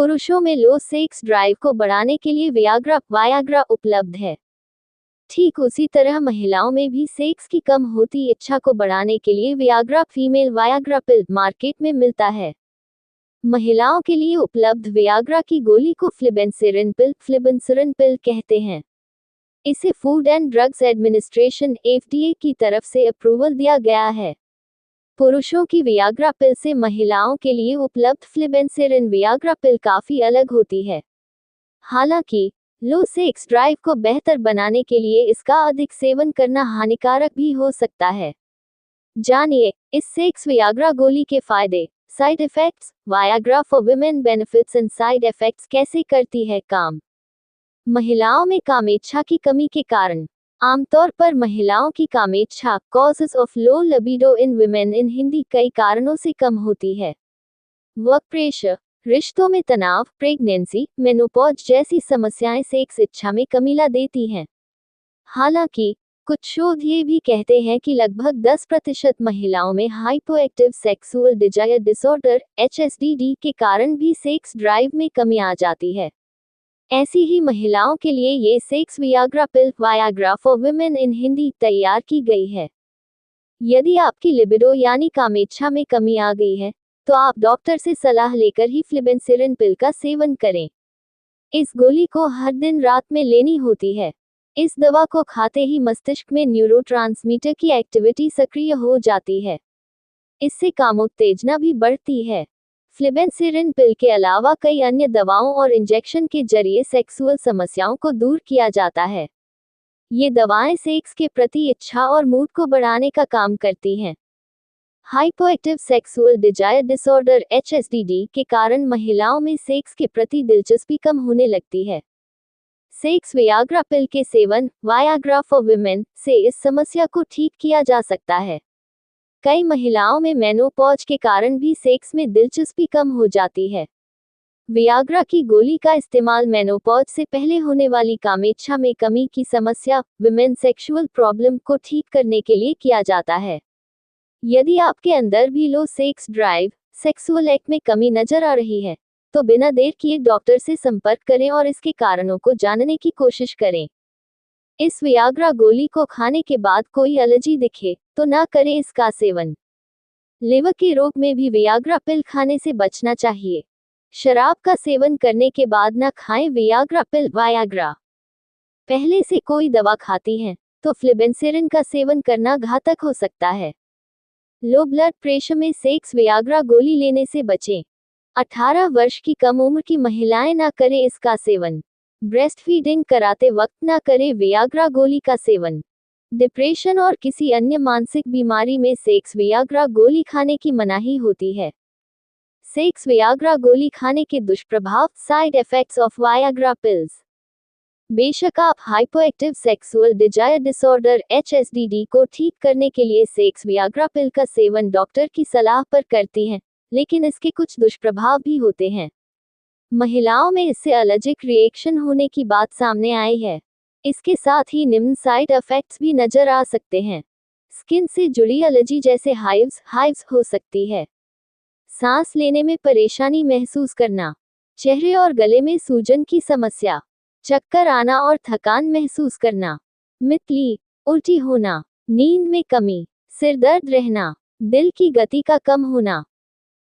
पुरुषों में लो sex drive को बढ़ाने के लिए वायाग्रा उपलब्ध है। ठीक उसी तरह महिलाओं में भी सेक्स की कम होती इच्छा को बढ़ाने के लिए वियाग्रा फीमेल वायाग्रा पिल मार्केट में मिलता है। महिलाओं के लिए उपलब्ध वियाग्रा की गोली को फ्लिबेंसिरिन पिल कहते हैं। इसे food and drugs administration (FDA) की तरफ से अप्रूवल दिया गया है। पुरुषों की वियाग्रा पिल से महिलाओं के लिए उपलब्ध फ्लिबेंसिरिन वियाग्रा पिल काफी अलग होती है। हालांकि लो सेक्स ड्राइव को बेहतर बनाने के लिए इसका अधिक सेवन करना हानिकारक भी हो सकता है। जानिए इस सेक्स वियाग्रा गोली के फायदे, side effects. Viagra for women benefits and side effects कैसे करती है काम। महिलाओं में कामेच्छा की कमी के कारण। आमतौर पर महिलाओं की कामेच्छा causes of low libido in women in Hindi कई कारणों से कम होती है। वर्क प्रेशर, रिश्तों में तनाव, प्रेगनेंसी, मेनोपॉज जैसी समस्याएं सेक्स इच्छा में कमी ला देती हैं। हालांकि कुछ शोध ये भी कहते हैं कि लगभग 10% महिलाओं में hypoactive sexual desire disorder (HSDD) के कारण भी सेक्स ड्राइव में कमी आ जाती है। ऐसी ही महिलाओं के लिए ये sex Viagra pill Viagra for women in Hindi तैयार की गई है। यदि आपकी लिबिडो यानी कामेच्छा में कमी आ गई है तो आप डॉक्टर से सलाह लेकर ही फ्लिबेंसिरिन पिल का सेवन करें। इस गोली को हर दिन रात में लेनी होती है। इस दवा को खाते ही मस्तिष्क में न्यूरोट्रांसमीटर की एक्टिविटी सक्रिय हो जाती है। इससे कामोत्तेजना भी बढ़ती है। फ्लिबेंसिरिन पिल के अलावा कई अन्य दवाओं और इंजेक्शन के जरिए सेक्सुअल समस्याओं को दूर किया जाता है। ये दवाएं सेक्स के प्रति इच्छा और मूड को बढ़ाने का काम करती हैं। Hypoactive sexual desire disorder (HSDD) के कारण महिलाओं में सेक्स के प्रति दिलचस्पी कम होने लगती है। सेक्स वियाग्रा पिल के सेवन वायाग्रा फॉर विमेन से इस समस्या को ठीक किया जा सकता है। कई महिलाओं में मेनोपॉज के कारण भी सेक्स में दिलचस्पी कम हो जाती है। वियाग्रा की गोली का इस्तेमाल मेनोपॉज से पहले होने वाली कामेच्छा में कमी की समस्या विमेन सेक्सुअल प्रॉब्लम को ठीक करने के लिए किया जाता है। यदि आपके अंदर भी लो सेक्स ड्राइव, सेक्सुअल एक्ट में कमी नजर आ रही है तो बिना देर किए डॉक्टर से संपर्क करें और इसके कारणों को जानने की कोशिश करें। इस वियाग्रा गोली को खाने के बाद कोई एलर्जी दिखे तो ना करें इसका सेवन। लिवर के रोग में भी वियाग्रा पिल खाने से बचना चाहिए। शराब का सेवन करने के बाद ना खाएं वियाग्रा पिल वायाग्रा। पहले से कोई दवा खाती हैं तो फ्लिबेंसिरिन का सेवन करना घातक हो सकता है। लो ब्लड प्रेशर में सेक्स वियाग्रा गोली लेने से बचें। 18 वर्ष की कम उम्र की महिलाएं ना करें इसका सेवन। ब्रेस्ट फीडिंग कराते वक्त ना करें वियाग्रा गोली का सेवन। डिप्रेशन और किसी अन्य मानसिक बीमारी में सेक्स वियाग्रा गोली खाने की मनाही होती है। सेक्स वियाग्रा गोली खाने के दुष्प्रभाव, side effects of Viagra pills. बेशक आप hypoactive sexual desire disorder (HSDD) को ठीक करने के लिए सेक्स वियाग्रा पिल का सेवन डॉक्टर की सलाह पर करती हैं, लेकिन इसके कुछ दुष्प्रभाव भी होते हैं। महिलाओं में इससे एलर्जिक रिएक्शन होने की बात सामने आई है। इसके साथ ही निम्न साइड इफेक्ट्स भी नजर आ सकते हैं। स्किन से जुड़ी एलर्जी जैसे हाइव्स हो सकती है। सांस लेने में परेशानी महसूस करना, चेहरे और गले में सूजन की समस्या, चक्कर आना और थकान महसूस करना, मितली, उल्टी होना, नींद में कमी, सिर दर्द रहना, दिल की गति का कम होना।